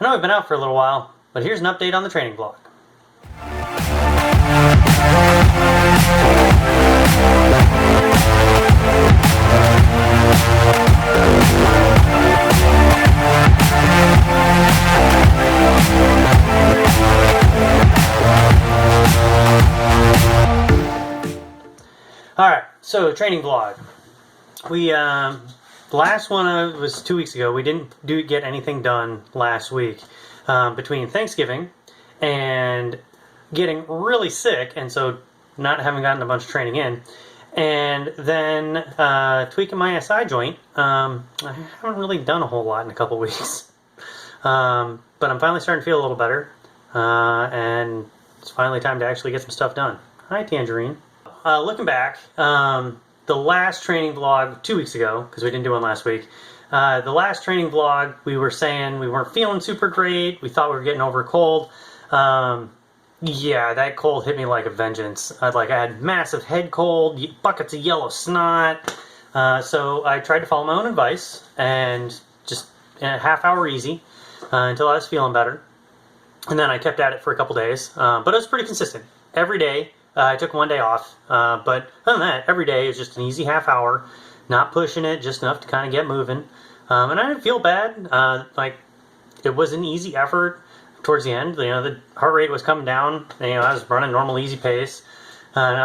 know I've been out for a little while, but here's an update on the training vlog. Alright, so training vlog. The last one was 2 weeks ago. We didn't get anything done last week between Thanksgiving and getting really sick, and so not having gotten a bunch of training in, and then tweaking my SI joint. I haven't really done a whole lot in a couple weeks, but I'm finally starting to feel a little better, and it's finally time to actually get some stuff done. Hi, Tangerine. Looking back, the last training vlog 2 weeks ago, because we didn't do one last week, the last training vlog we were saying we weren't feeling super great. We thought we were getting over a cold. Yeah, that cold hit me like a vengeance. I had massive head cold, buckets of yellow snot. So I tried to follow my own advice and just a half hour easy until I was feeling better. And then I kept at it for a couple days, but it was pretty consistent. Every day, I took one day off, but other than that, every day is just an easy half hour, not pushing it, just enough to kind of get moving. And I didn't feel bad. It was an easy effort towards the end. The heart rate was coming down. I was running normal easy pace, and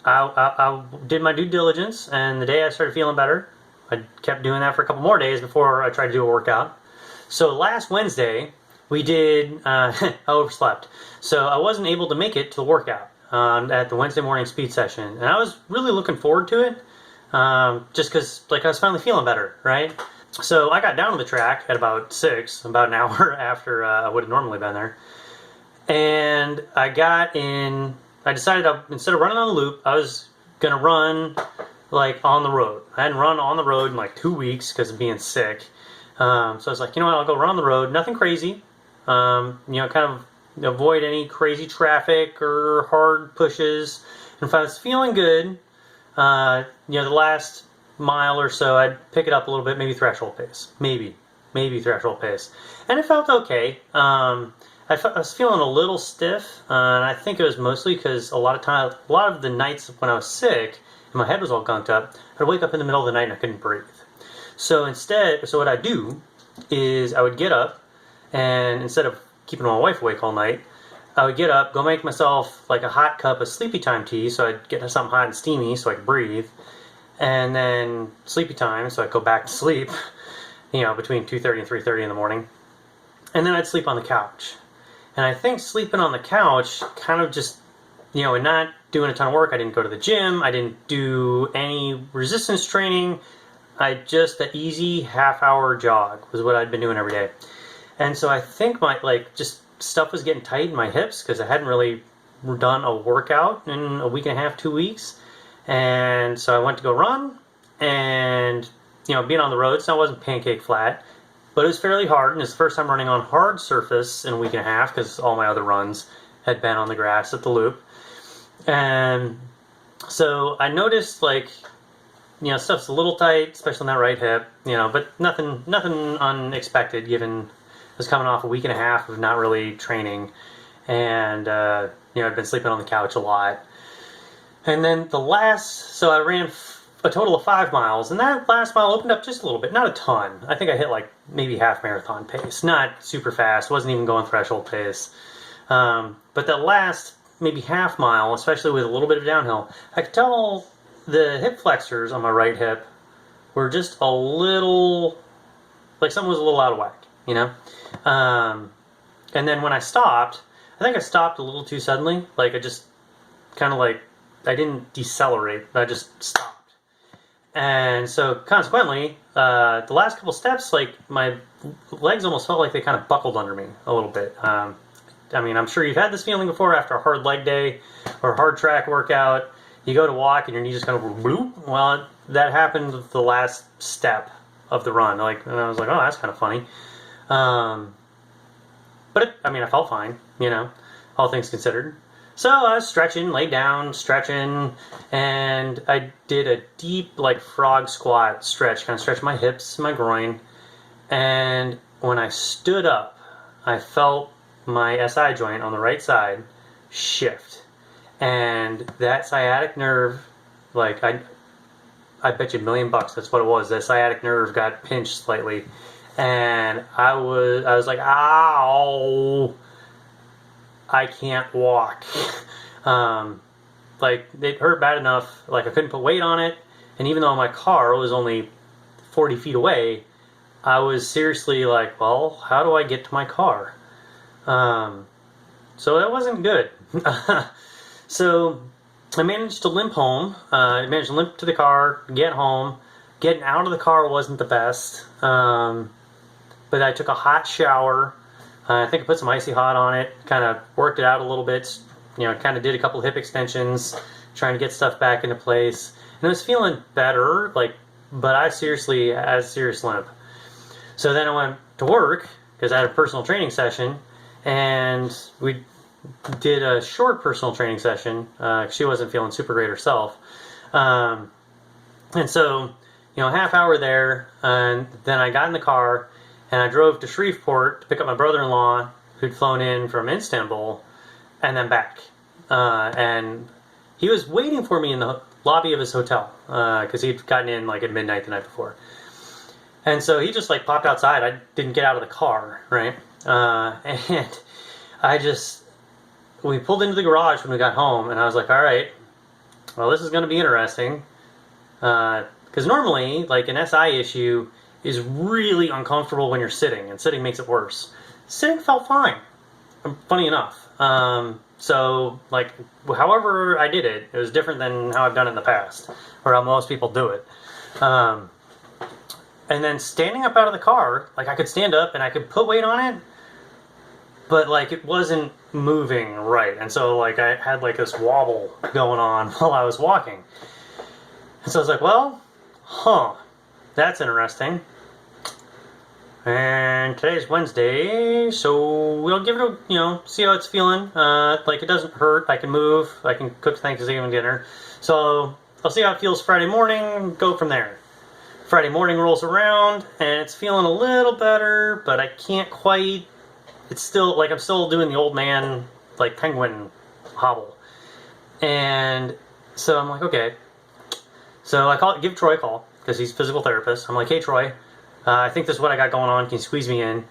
I did my due diligence. And the day I started feeling better, I kept doing that for a couple more days before I tried to do a workout. So last Wednesday, we did, I overslept. So I wasn't able to make it to the workout at the Wednesday morning speed session. And I was really looking forward to it, just because I was finally feeling better, right? So I got down to the track at about 6, about an hour after I would have normally been there. And I got in, I decided instead of running on the loop, I was going to run on the road. I hadn't run on the road in 2 weeks because of being sick. So I was like, you know what, I'll go run on the road. Nothing crazy. Kind of avoid any crazy traffic or hard pushes. And if I was feeling good, the last mile or so, I'd pick it up a little bit, maybe threshold pace. Maybe threshold pace. And it felt okay. I was feeling a little stiff, and I think it was mostly because a lot of the nights when I was sick and my head was all gunked up, I'd wake up in the middle of the night and I couldn't breathe. So what I'd do is I would get up, and instead of keeping my wife awake all night, I would get up, go make myself a hot cup of sleepy time tea, so I'd get something hot and steamy so I could breathe, and then sleepy time, so I'd go back to sleep, between 2:30 and 3:30 in the morning, and then I'd sleep on the couch. And I think sleeping on the couch kind of just, and not doing a ton of work. I didn't go to the gym, I didn't do any resistance training, the easy half-hour jog was what I'd been doing every day. And so I think my, just stuff was getting tight in my hips because I hadn't really done a workout in a week and a half, 2 weeks. And so I went to go run, and, being on the road, so I wasn't pancake flat, but it was fairly hard, and it's the first time running on hard surface in a week and a half because all my other runs had been on the grass at the loop. And so I noticed, stuff's a little tight, especially on that right hip, but nothing unexpected given I was coming off a week and a half of not really training, and I'd been sleeping on the couch a lot. And then so I ran a total of 5 miles, and that last mile opened up just a little bit, not a ton. I think I hit maybe half marathon pace, not super fast, wasn't even going threshold pace. But that last maybe half mile, especially with a little bit of downhill, I could tell the hip flexors on my right hip were just a little, something was a little out of whack, and then when I stopped, I think I stopped a little too suddenly. I just kind of I didn't decelerate, I just stopped. And so consequently, the last couple steps, my legs almost felt like they kind of buckled under me a little bit. I'm sure you've had this feeling before after a hard leg day or a hard track workout. You go to walk and your knee just kind of bloop. Well, that happened with the last step of the run. And I was like, oh, that's kind of funny. But I felt fine, all things considered. So I was stretching, laid down, stretching, and I did a deep, frog squat stretch, kind of stretched my hips, my groin, and when I stood up, I felt my SI joint on the right side shift. And that sciatic nerve, like I bet you $1,000,000 that's what it was. The sciatic nerve got pinched slightly. And I was like, ow, I can't walk. Like it hurt bad enough, like I couldn't put weight on it. And even though my car was only 40 feet away, I was seriously like, well, how do I get to my car? So that wasn't good. So I managed to limp home. I managed to limp to the car, get home. Getting out of the car wasn't the best. But I took a hot shower. I think I put some icy hot on it, kind of worked it out a little bit, kind of did a couple hip extensions, trying to get stuff back into place. And I was feeling better, but I seriously had a serious limp. So then I went to work, because I had a personal training session, and we did a short personal training session. She wasn't feeling super great herself. And so, half hour there, and then I got in the car, and I drove to Shreveport to pick up my brother-in-law, who'd flown in from Istanbul, and then back. And he was waiting for me in the lobby of his hotel, because he'd gotten in at midnight the night before. And so he just popped outside. I didn't get out of the car, right? And we pulled into the garage when we got home, and I was like, all right, well, this is going to be interesting. Because normally, an SI issue is really uncomfortable when you're sitting, and sitting makes it worse. Sitting felt fine, funny enough. So, however I did it, it was different than how I've done it in the past, or how most people do it. And then standing up out of the car, I could stand up and I could put weight on it, but it wasn't moving right. And so I had this wobble going on while I was walking. And so I was like, well, that's interesting. And today's Wednesday, so we'll give it a, see how it's feeling. It doesn't hurt. I can move. I can cook Thanksgiving dinner. So I'll see how it feels Friday morning, go from there. Friday morning rolls around, and it's feeling a little better, but I can't quite. It's still, I'm still doing the old man, penguin hobble. And so I'm like, okay. So I give Troy a call, because he's a physical therapist. I'm like, hey, Troy, I think this is what I got going on. Can you squeeze me in?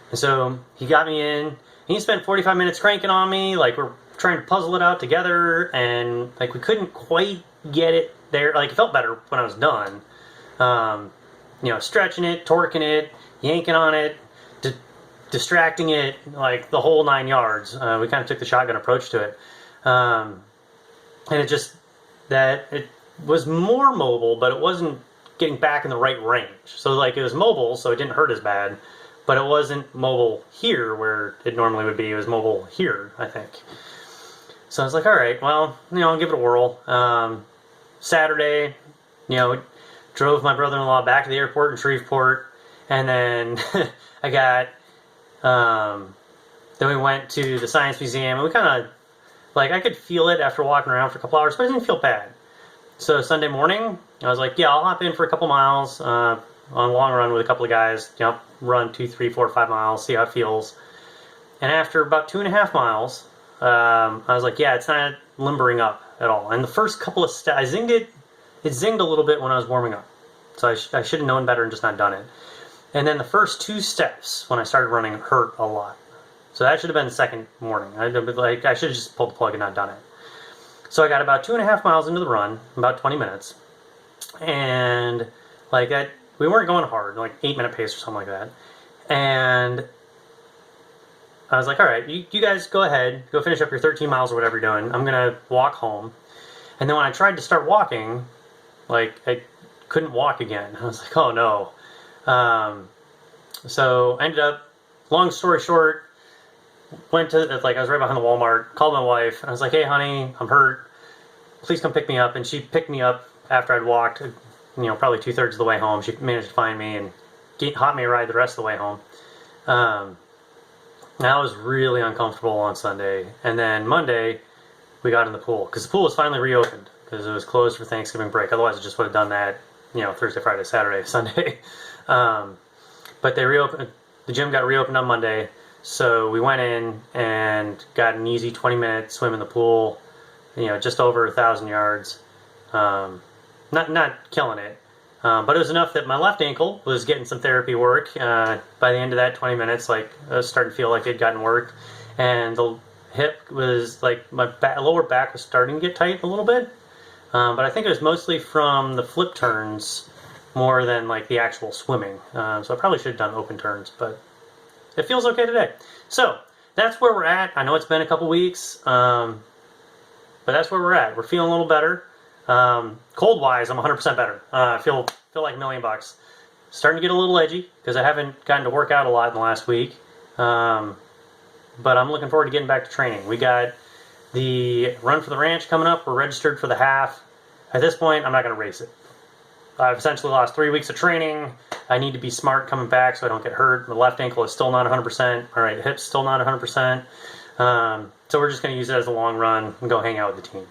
And so he got me in. And he spent 45 minutes cranking on me. We're trying to puzzle it out together. And, we couldn't quite get it there. It felt better when I was done. Stretching it, torquing it, yanking on it, distracting it, the whole 9 yards. We kind of took the shotgun approach to it. And it was more mobile, but it wasn't getting back in the right range. So it was mobile, so it didn't hurt as bad, but it wasn't mobile here where it normally would be. It was mobile here, I think. So I was like, all right, well, I'll give it a whirl. Saturday, drove my brother-in-law back to the airport in Shreveport, and then then we went to the Science Museum, and we kind of, I could feel it after walking around for a couple hours, but I didn't feel bad. So Sunday morning, I was like, yeah, I'll hop in for a couple miles on a long run with a couple of guys, run 2, 3, 4, 5 miles, see how it feels. And after about 2.5 miles, I was like, yeah, it's not limbering up at all. And the first couple of steps, I zinged it. It zinged a little bit when I was warming up. So I should have known better and just not done it. And then the first 2 steps when I started running hurt a lot. So that should have been the second morning. I should have just pulled the plug and not done it. So I got about 2.5 miles into the run, about 20 minutes. And we weren't going hard, 8-minute pace or something like that. And I was like, all right, you guys go ahead, go finish up your 13 miles or whatever you're doing. I'm going to walk home. And then when I tried to start walking, I couldn't walk again. I was like, oh no. So I ended up, long story short, went to, I was right behind the Walmart, called my wife, and I was like, hey honey, I'm hurt. Please come pick me up. And she picked me up after I'd walked, probably 2/3 of the way home. She managed to find me and hot me a ride the rest of the way home. I was really uncomfortable on Sunday. And then Monday, we got in the pool, because the pool was finally reopened, because it was closed for Thanksgiving break. Otherwise, I just would have done that, Thursday, Friday, Saturday, Sunday. But they reopened. the gym got reopened on Monday, so we went in and got an easy 20-minute swim in the pool, just over 1,000 yards. Not killing it, but it was enough that my left ankle was getting some therapy work. By the end of that 20 minutes, I was starting to feel like it had gotten worked, and the hip was my lower back was starting to get tight a little bit. But I think it was mostly from the flip turns more than the actual swimming. So I probably should have done open turns, but it feels okay today. So that's where we're at. I know it's been a couple weeks, but that's where we're at. We're feeling a little better. Cold wise, I'm 100% better. I feel like $1,000,000. Starting to get a little edgy because I haven't gotten to work out a lot in the last week. But I'm looking forward to getting back to training. We got the Run for the Ranch coming up. We're registered for the half. At this point, I'm not going to race it. I've essentially lost 3 weeks of training. I need to be smart coming back so I don't get hurt. My left ankle is still not 100%. My right hip's still not 100%. So we're just going to use it as a long run and go hang out with the team.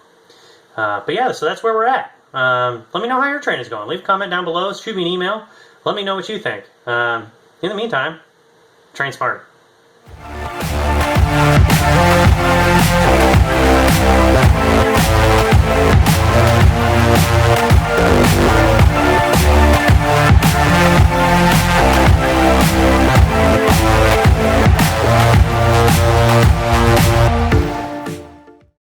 But yeah, so that's where we're at. Let me know how your training's going. Leave a comment down below. Shoot me an email. Let me know what you think. In the meantime, train smart.